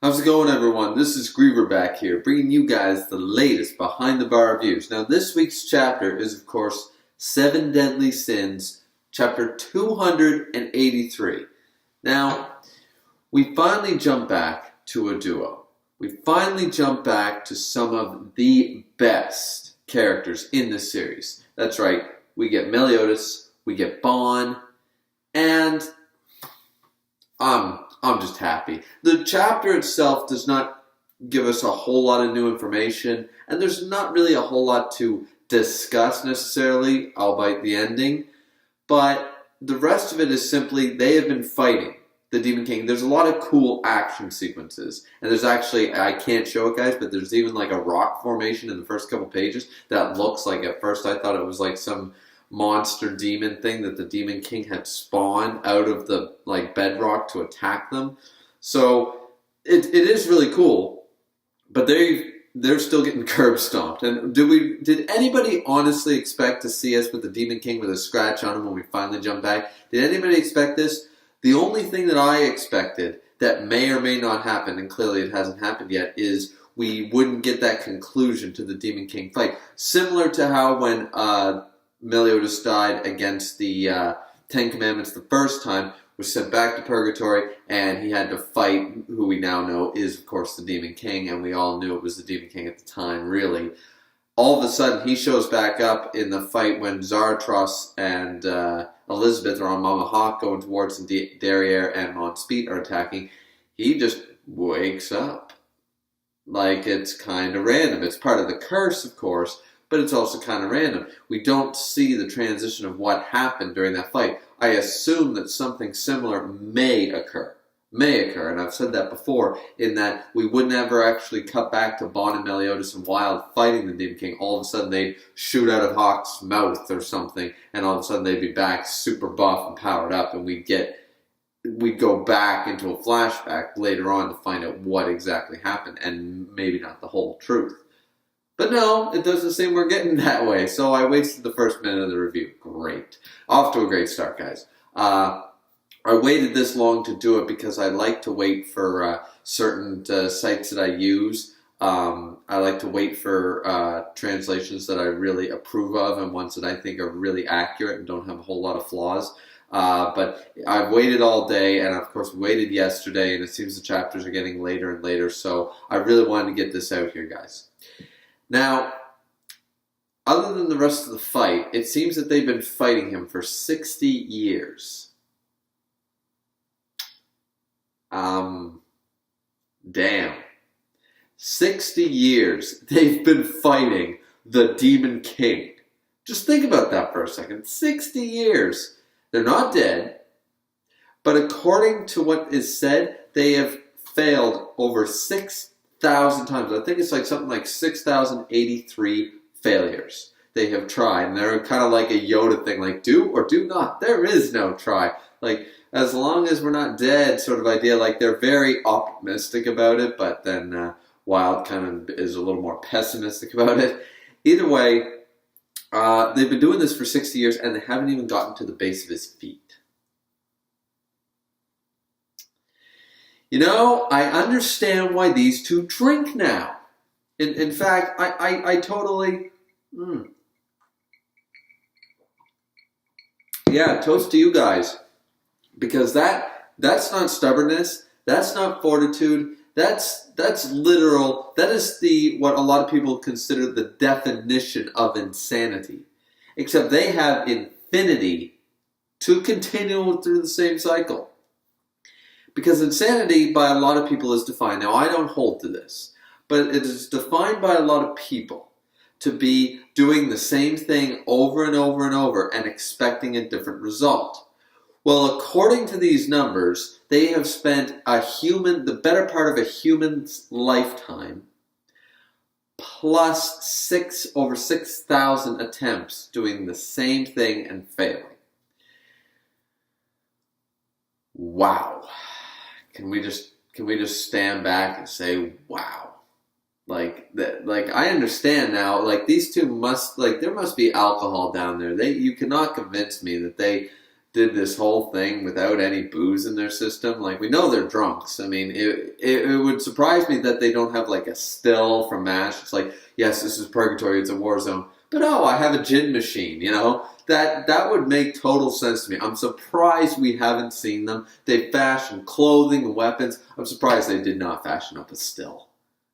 How's it going, everyone? This is Griever back here, bringing you guys the latest behind the bar reviews. Now, this week's chapter is, of course, Seven Deadly Sins, chapter 283. Now, we finally jump back to a duo. We finally jump back to some of the best characters in the series. That's right, we get Meliodas, we get Ban, and I'm just happy. The chapter itself does not give us a whole lot of new information, and there's not really a whole lot to discuss necessarily, albeit the ending, but the rest of it is simply they have been fighting the Demon King. There's a lot of cool action sequences, and there's actually, I can't show it, guys, but there's even like a rock formation in the first couple pages that looks like, at first I thought it was like some monster demon thing that the Demon King had spawned out of the like bedrock to attack them. So it is really cool, but they're still getting curb stomped. And did anybody honestly expect to see us with the Demon King with a scratch on him when we finally jump back? Did anybody expect this? The only thing that I expected that may or may not happen, and clearly it hasn't happened yet, is we wouldn't get that conclusion to the Demon King fight. Similar to how when Meliodas died against the Ten Commandments the first time, was sent back to Purgatory, and he had to fight who we now know is, of course, the Demon King, and we all knew it was the Demon King at the time, really. All of a sudden, he shows back up in the fight when Zaratros and Elizabeth are on Mama Hawk going towards Derriere and Mont Speed are attacking. He just wakes up. Like, it's kind of random. It's part of the curse, of course, but it's also kind of random. We don't see the transition of what happened during that fight. I assume that something similar may occur. And I've said that before, in that we would never actually cut back to Ban and Meliodas and Wild fighting the Demon King. All of a sudden they'd shoot out of Hawk's mouth or something, and all of a sudden they'd be back super buff and powered up, and we'd go back into a flashback later on to find out what exactly happened, and maybe not the whole truth. But no, it doesn't seem we're getting that way, so I wasted the first minute of the review. Great. Off to a great start, guys. I waited this long to do it because I like to wait for certain sites that I use. I like to wait for translations that I really approve of and ones that I think are really accurate and don't have a whole lot of flaws. But I've waited all day, and of course waited yesterday, and it seems the chapters are getting later and later, so I really wanted to get this out here, guys. Now, other than the rest of the fight, it seems that they've been fighting him for 60 years. Damn. 60 years they've been fighting the Demon King. Just think about that for a second. 60 years. They're not dead, but according to what is said, they have failed over 6,000 times. I think it's like something like 6,083 failures they have tried. And they're kind of like a Yoda thing, like do or do not. There is no try. Like, as long as we're not dead sort of idea. Like, they're very optimistic about it, but then Wild kind of is a little more pessimistic about it. Either way, they've been doing this for 60 years, and they haven't even gotten to the base of his feet. You know, I understand why these two drink now. In fact, I totally... Yeah, toast to you guys. Because that's not stubbornness, that's not fortitude, that's literal, that is what a lot of people consider the definition of insanity. Except they have infinity to continue through the same cycle. Because insanity by a lot of people is defined, now I don't hold to this, but it is defined by a lot of people to be doing the same thing over and over and over and expecting a different result. Well, according to these numbers, they have spent the better part of a human's lifetime, plus over 6,000 attempts doing the same thing and failing. Wow. Can we just stand back and say, wow? Like I understand now, like these two there must be alcohol down there. You cannot convince me that they did this whole thing without any booze in their system. Like, we know they're drunks. I mean, it would surprise me that they don't have like a still from MASH. It's like, yes, this is purgatory, it's a war zone. But oh, I have a gin machine, you know? That would make total sense to me. I'm surprised we haven't seen them. They fashion clothing and weapons. I'm surprised they did not fashion up a still.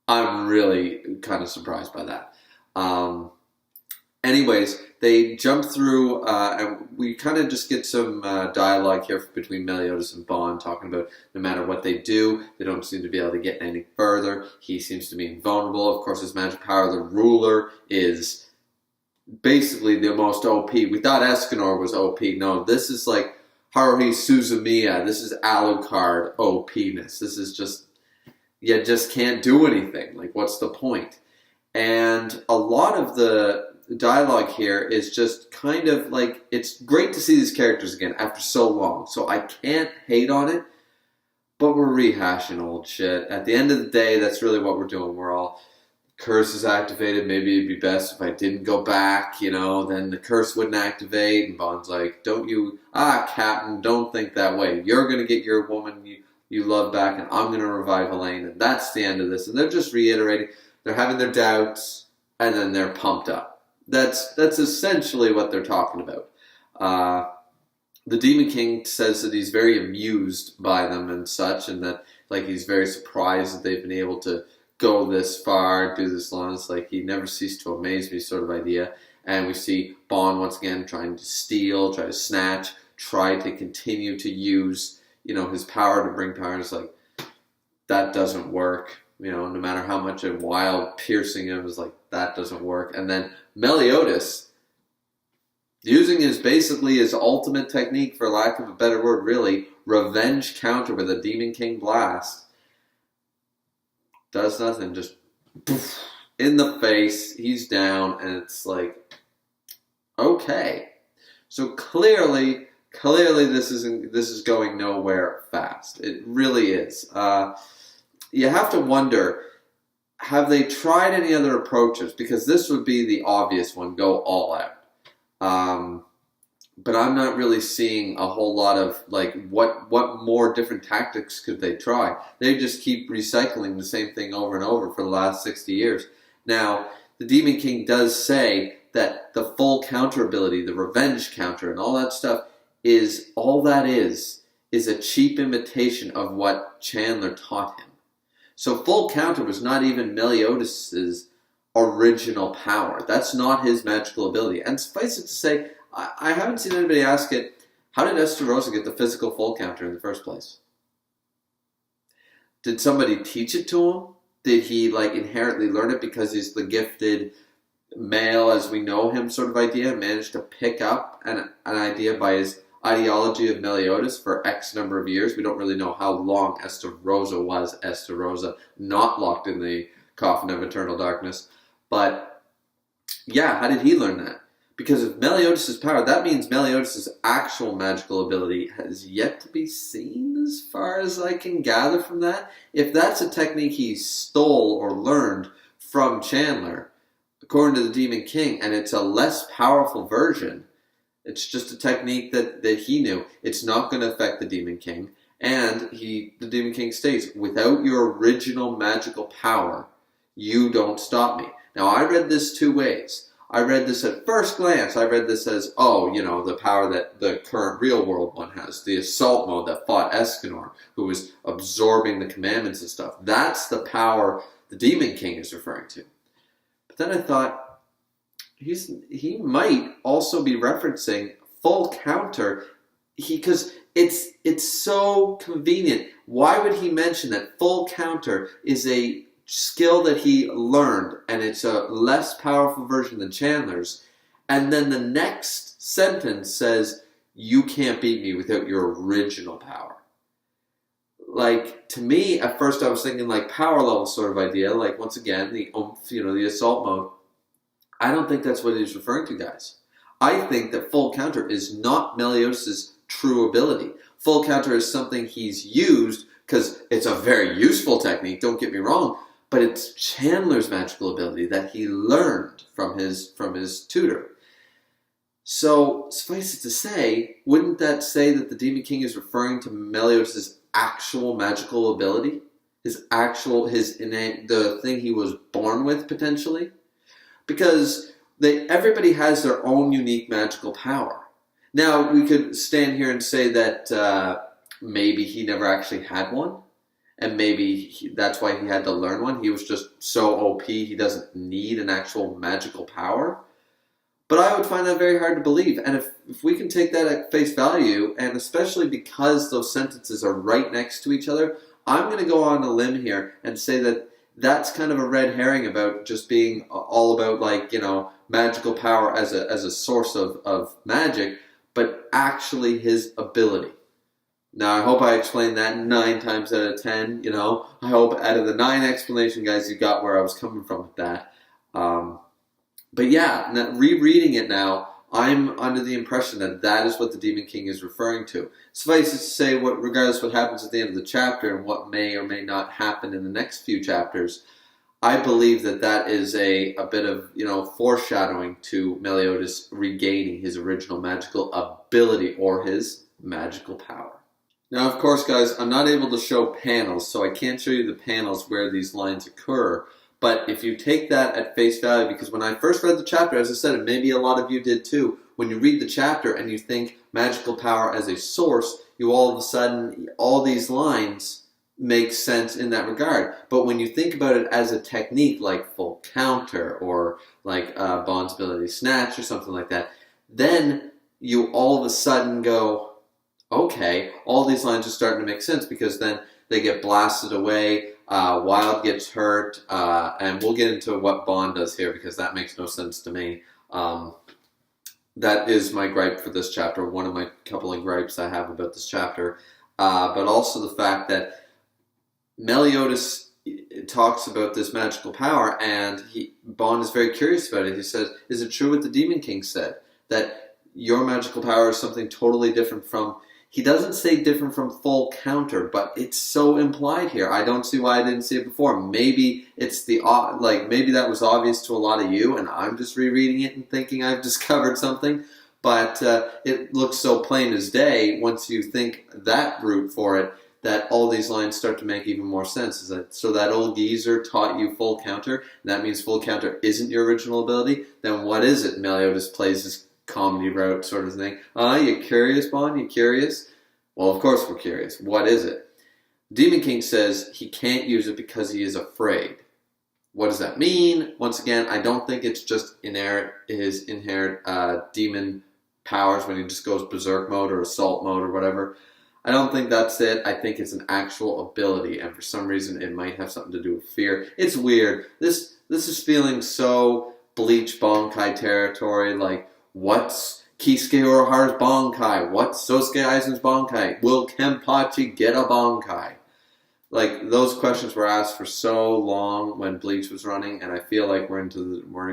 I'm really kind of surprised by that. Anyways, they jump through, and we kind of just get some dialogue here between Meliodas and Ban, talking about no matter what they do, they don't seem to be able to get any further. He seems to be invulnerable. Of course, his magic power, the ruler, is basically the most OP. We thought Escanor was OP. No, this is like Haruhi Suzumiya. This is Alucard OP-ness. This is just, you just can't do anything. Like, what's the point? And a lot of the dialogue here is just kind of like, it's great to see these characters again after so long, so I can't hate on it, but we're rehashing old shit. At the end of the day, that's really what we're doing. We're all, curse is activated, maybe it'd be best if I didn't go back, you know, then the curse wouldn't activate, and Bond's like, don't you, Captain, don't think that way. You're going to get your woman you love back, and I'm going to revive Elaine, and that's the end of this. And they're just reiterating, they're having their doubts, and then they're pumped up. That's essentially what they're talking about. The Demon King says that he's very amused by them and such, and that like he's very surprised that they've been able to go this far, do this long. It's like he never ceased to amaze me sort of idea. And we see Bond once again trying to steal, try to snatch, try to continue to use, you know, his power to bring power. It's like, that doesn't work. You know, no matter how much a wild piercing him is like, that doesn't work. And then Meliodas, using basically his ultimate technique, for lack of a better word, really, revenge counter with a Demon King blast, does nothing, just poof, in the face, he's down, and it's like, okay. So clearly this is going nowhere fast. It really is. You have to wonder, have they tried any other approaches? Because this would be the obvious one, go all out. But I'm not really seeing a whole lot of, like, what more different tactics could they try? They just keep recycling the same thing over and over for the last 60 years. Now, the Demon King does say that the full counter ability, the revenge counter and all that stuff, is a cheap imitation of what Chandler taught him. So full counter was not even Meliodas' original power. That's not his magical ability. And suffice it to say, I haven't seen anybody ask it, how did Estarossa get the physical full counter in the first place? Did somebody teach it to him? Did he like inherently learn it because he's the gifted male as we know him sort of idea, managed to pick up an idea by his ideology of Meliodas for X number of years? We don't really know how long Estarossa was Estarossa, not locked in the coffin of eternal darkness. But yeah, how did he learn that? Because of Meliodas' power, that means Meliodas' actual magical ability has yet to be seen as far as I can gather from that. If that's a technique he stole or learned from Chandler, according to the Demon King, and it's a less powerful version, it's just a technique that he knew. It's not going to affect the Demon King. And the Demon King states, without your original magical power, you don't stop me. Now, I read this two ways. I read this at first glance. I read this as, oh, you know, the power that the current real world one has. The assault mode that fought Escanor, who was absorbing the commandments and stuff. That's the power the Demon King is referring to. But then I thought, he might also be referencing full counter, because it's so convenient. Why would he mention that full counter is a skill that he learned, and it's a less powerful version than Chandler's, and then the next sentence says, you can't beat me without your original power? Like, to me, at first I was thinking like power level sort of idea, like once again, the oomph, you know, the assault mode. I don't think that's what he's referring to, guys. I think that full counter is not Meliodas' true ability. Full counter is something he's used because it's a very useful technique, don't get me wrong, but it's Chandler's magical ability that he learned from his tutor. So, suffice it to say, wouldn't that say that the Demon King is referring to Meliodas' actual magical ability? His innate, the thing he was born with, potentially? Because everybody has their own unique magical power. Now, we could stand here and say that maybe he never actually had one, and maybe that's why he had to learn one. He was just so OP, he doesn't need an actual magical power. But I would find that very hard to believe. And if we can take that at face value, and especially because those sentences are right next to each other, I'm going to go on a limb here and say that that's kind of a red herring about just being all about, like, magical power as a source of magic, but actually his ability. Now, I hope I explained that 9 times out of 10. I hope out of the 9 explanation, guys, you got where I was coming from with that. But yeah, rereading it now, I'm under the impression that that is what the Demon King is referring to. Suffice it to say, regardless what happens at the end of the chapter and what may or may not happen in the next few chapters, I believe that that is a bit of foreshadowing to Meliodas regaining his original magical ability or his magical power. Now, of course, guys, I'm not able to show panels, so I can't show you the panels where these lines occur. But if you take that at face value, because when I first read the chapter, as I said, and maybe a lot of you did too, when you read the chapter and you think magical power as a source, you all of a sudden, all these lines make sense in that regard. But when you think about it as a technique like full counter or like Bond's ability snatch or something like that, then you all of a sudden go, okay, all these lines are starting to make sense, because then they get blasted away. Wild gets hurt, and we'll get into what Bond does here, because that makes no sense to me. That is my gripe for this chapter, one of my couple of gripes I have about this chapter. But also the fact that Meliodas talks about this magical power, and Bond is very curious about it. He says, is it true what the Demon King said? That your magical power is something totally different from... He doesn't say different from full counter, but it's so implied here. I don't see why I didn't see it before. Maybe it's maybe that was obvious to a lot of you, and I'm just rereading it and thinking I've discovered something. But it looks so plain as day once you think that route for it, that all these lines start to make even more sense. So that old geezer taught you full counter, and that means full counter isn't your original ability? Then what is it? Meliodas plays his comedy route sort of thing. You curious, Bond? You curious? Well, of course we're curious. What is it? Demon King says he can't use it because he is afraid. What does that mean? Once again, I don't think it's just his inherent demon powers when he just goes berserk mode or assault mode or whatever. I don't think that's it. I think it's an actual ability, and for some reason it might have something to do with fear. It's weird. This is feeling so Bleach Bankai territory, like, what's Kisuke Urahara's Bankai? What's Sosuke Aizen's Bankai? Will Kenpachi get a Bankai? Like, those questions were asked for so long when Bleach was running, and I feel like we're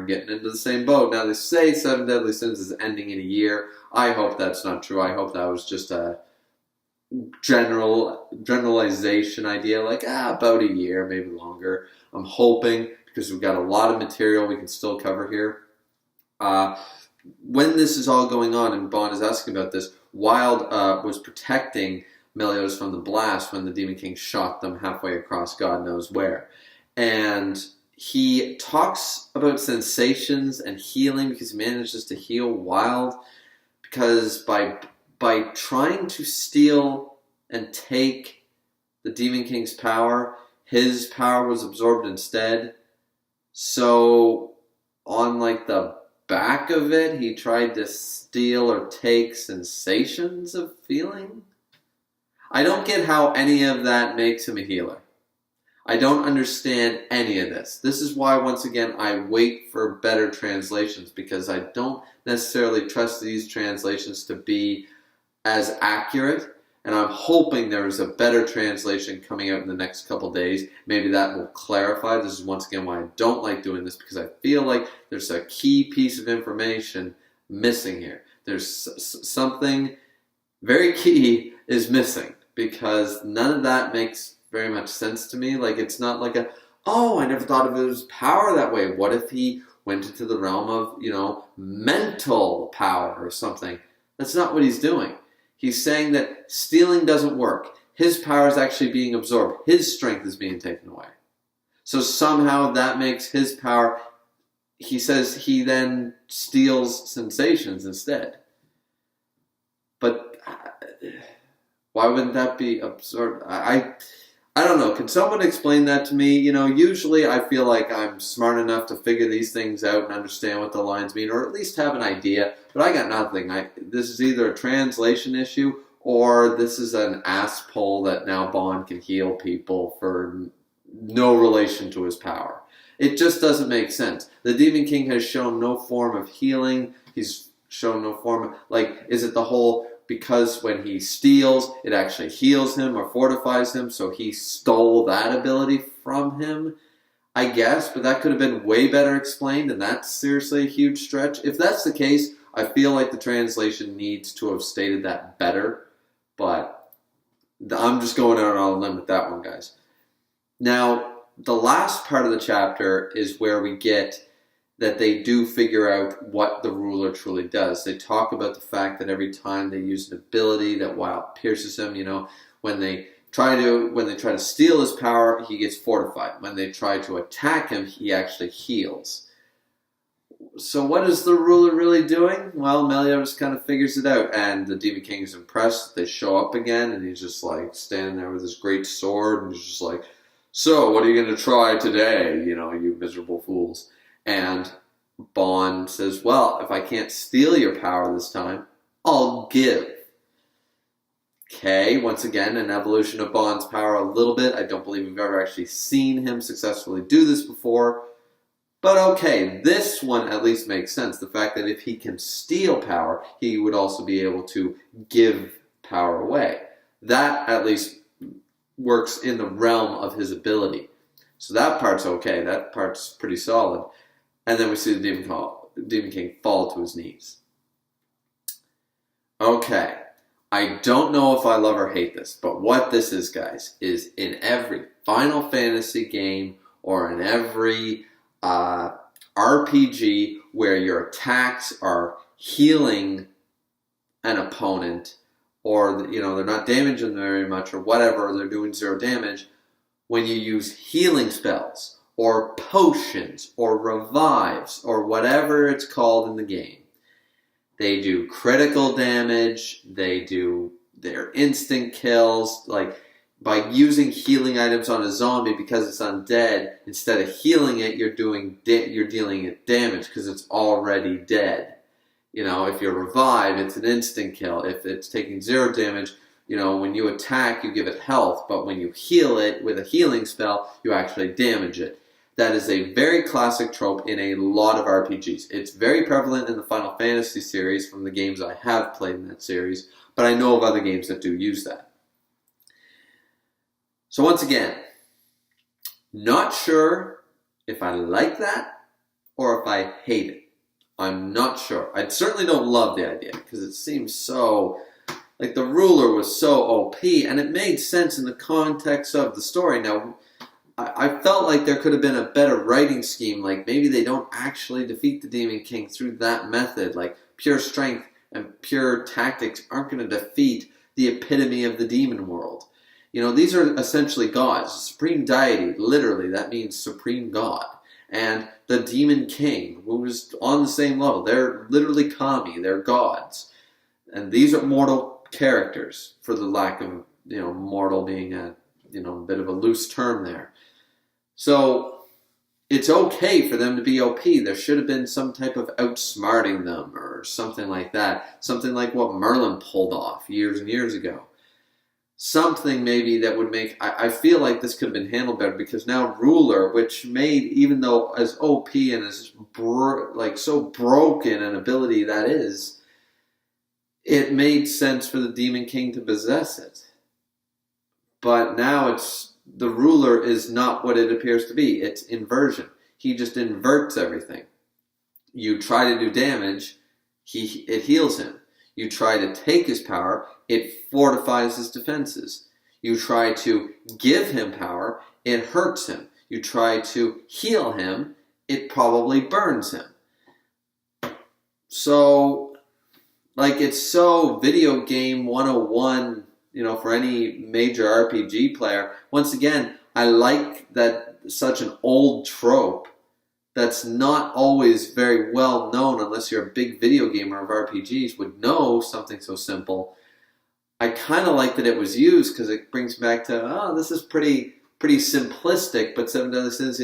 getting into the same boat. Now, they say Seven Deadly Sins is ending in a year. I hope that's not true. I hope that was just a generalization idea, like, about a year, maybe longer. I'm hoping, because we've got a lot of material we can still cover here. When this is all going on, and Bond is asking about this, Wild was protecting Meliodas from the blast when the Demon King shot them halfway across God knows where. And he talks about sensations and healing, because he manages to heal Wild, because by trying to steal and take the Demon King's power, his power was absorbed instead. So on like the back of it, he tried to steal or take sensations of feeling. I don't get how any of that makes him a healer. I don't understand any of this. This is why, once again, I wait for better translations, because I don't necessarily trust these translations to be as accurate, and I'm hoping there is a better translation coming out in the next couple days. Maybe that will clarify. This is once again why I don't like doing this, because I feel like there's a key piece of information missing here. There's something very key is missing, because none of that makes very much sense to me. Like, it's not like I never thought of his power that way. What if he, went into the realm of, mental power or something. That's not what he's doing. He's saying that stealing doesn't work. His power is actually being absorbed. His strength is being taken away. So somehow that makes his power, he says he then steals sensations instead. But why wouldn't that be absurd? I don't know. Can someone explain that to me? Usually I feel like I'm smart enough to figure these things out and understand what the lines mean, or at least have an idea, but I got nothing. This is either a translation issue, or this is an ass pull that now Bond can heal people for no relation to his power. It just doesn't make sense. The Demon King has shown no form of healing. He's shown no form of, is it the whole, because when he steals, it actually heals him or fortifies him, so he stole that ability from him? I guess, but that could have been way better explained, and that's seriously a huge stretch. If that's the case, I feel like the translation needs to have stated that better, but I'm just going out on a limb with that one, guys. Now, the last part of the chapter is where we get that they do figure out what the ruler truly does. They talk about the fact that every time they use an ability that while it pierces him, when they try to steal his power, he gets fortified. When they try to attack him, he actually heals. So what is the ruler really doing? Well, Meliodas kind of figures it out, and the Demon King is impressed. They show up again, and he's just standing there with his great sword, and he's just like, so what are you going to try today, you miserable fools? And Bond says, well, if I can't steal your power this time, I'll give. Okay, once again, an evolution of Bond's power a little bit. I don't believe we've ever actually seen him successfully do this before. But okay, this one at least makes sense. The fact that if he can steal power, he would also be able to give power away. That at least works in the realm of his ability. So that part's okay. That part's pretty solid. And then we see the Demon King fall to his knees. Okay. I don't know if I love or hate this, but what this is, guys, is in every Final Fantasy game or in every RPG where your attacks are healing an opponent, or they're not damaging them very much, or whatever, they're doing 0 damage. When you use healing spells or potions or revives or whatever it's called in the game, they do critical damage. They do their instant kills. By using healing items on a zombie because it's undead, instead of healing it, you're dealing it damage because it's already dead. If you revive, it's an instant kill. If it's taking 0 damage, when you attack, you give it health, but when you heal it with a healing spell, you actually damage it. That is a very classic trope in a lot of RPGs. It's very prevalent in the Final Fantasy series from the games I have played in that series, but I know of other games that do use that. So once again, not sure if I like that or if I hate it. I'm not sure. I certainly don't love the idea because it seems so, the ruler was so OP, and it made sense in the context of the story. Now, I felt like there could have been a better writing scheme, maybe they don't actually defeat the Demon King through that method, pure strength and pure tactics aren't going to defeat the epitome of the demon world. These are essentially gods, supreme deity, literally, that means supreme god. And the Demon King, who is on the same level, they're literally kami, they're gods. And these are mortal characters, for the lack of, mortal being a bit of a loose term there. So, it's okay for them to be OP. There should have been some type of outsmarting them or something like that. Something like what Merlin pulled off years and years ago. Something maybe that would make... I feel like this could have been handled better because now Ruler, which made, even though as OP and as so broken an ability that is, it made sense for the Demon King to possess it. But now the ruler is not what it appears to be. It's inversion. He just inverts everything. You try to do damage, it heals him. You try to take his power, it fortifies his defenses. You try to give him power, it hurts him. You try to heal him, it probably burns him. So, like, it's so video game 101, for any major RPG player. Once again, I like that such an old trope that's not always very well known unless you're a big video gamer of RPGs would know something so simple. I kind of like that it was used because it brings back to, this is pretty simplistic, but this is,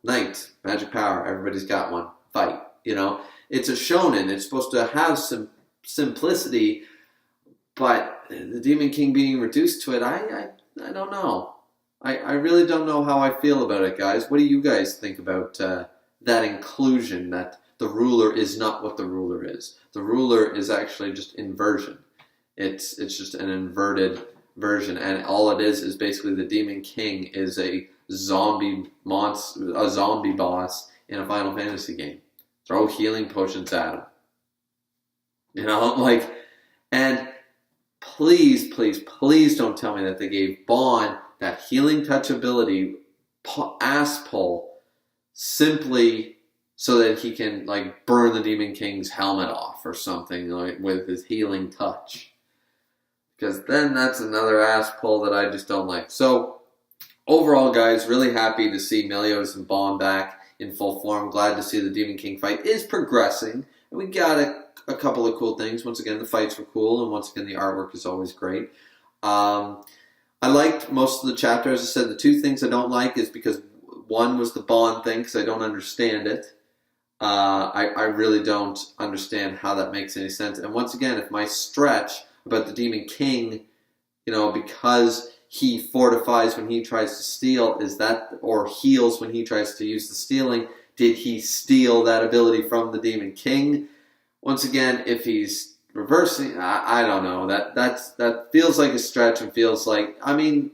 knight, magic power, everybody's got one, fight, It's a shonen, it's supposed to have some simplicity, but the Demon King being reduced to it, I don't know. I really don't know how I feel about it, guys. What do you guys think about that inclusion, that the ruler is not what the ruler is? The ruler is actually just inversion. It's just an inverted version, and all it is basically the Demon King is a zombie boss in a Final Fantasy game. Throw healing potions at him. And please don't tell me that they gave Ban that healing touch ability, ass pull, simply so that he can burn the Demon King's helmet off or something with his healing touch. Because then that's another ass pull that I just don't like. So overall, guys, really happy to see Meliodas and Ban back in full form. Glad to see the Demon King fight is progressing. And we got a couple of cool things. Once again, the fights were cool. And once again, the artwork is always great. I liked most of the chapter. As I said, the two things I don't like is because one was the Ban thing, because I don't understand it. I really don't understand how that makes any sense. And once again, if my stretch about the Demon King, because he fortifies when he tries to steal, or heals when he tries to use the stealing, did he steal that ability from the Demon King? Once again, if he's reversing, I don't know. That feels like a stretch and feels like,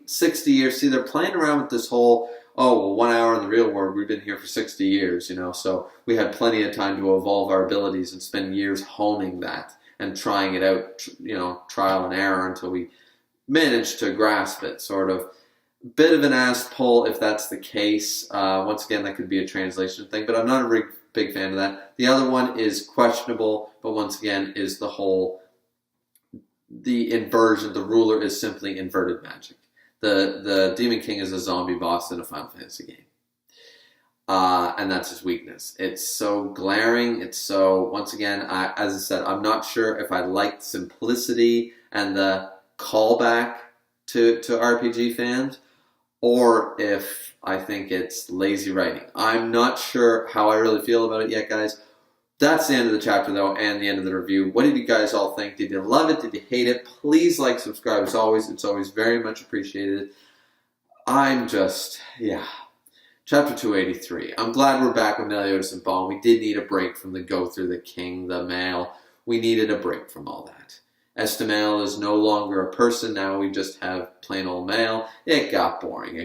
60 years. See, they're playing around with this whole, 1 hour in the real world, we've been here for 60 years, so we had plenty of time to evolve our abilities and spend years honing that and trying it out, trial and error until we managed to grasp it, sort of. Bit of an ass pull if that's the case. Once again, that could be a translation thing, but I'm not a big fan of that. The other one is questionable, but once again, is the inversion. The ruler is simply inverted magic. The Demon King is a zombie boss in a Final Fantasy game. And that's his weakness. It's so glaring. It's so, once again, as I said, I'm not sure if I liked simplicity and the callback to RPG fans, or if I think it's lazy writing. I'm not sure how I really feel about it yet, guys. That's the end of the chapter, though, and the end of the review. What did you guys all think? Did you love it? Did you hate it? Please like, subscribe. As always, it's always very much appreciated. Chapter 283. I'm glad we're back with Meliodas and Ban. We did need a break from the go through the king, the male. We needed a break from all that. Estamel is no longer a person. Now we just have plain old male. It got boring.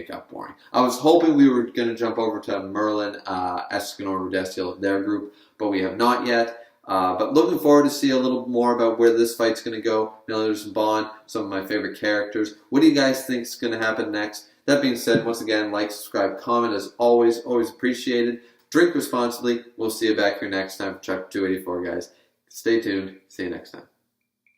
I was hoping we were going to jump over to Merlin, Escanor, Rudestiel, their group, but we have not yet. But looking forward to see a little more about where this fight's going to go. Meliodas and Ban, some of my favorite characters. What do you guys think is going to happen next? That being said, once again, like, subscribe, comment, as always appreciated. Drink responsibly. We'll see you back here next time for chapter 284, guys. Stay tuned. See you next time.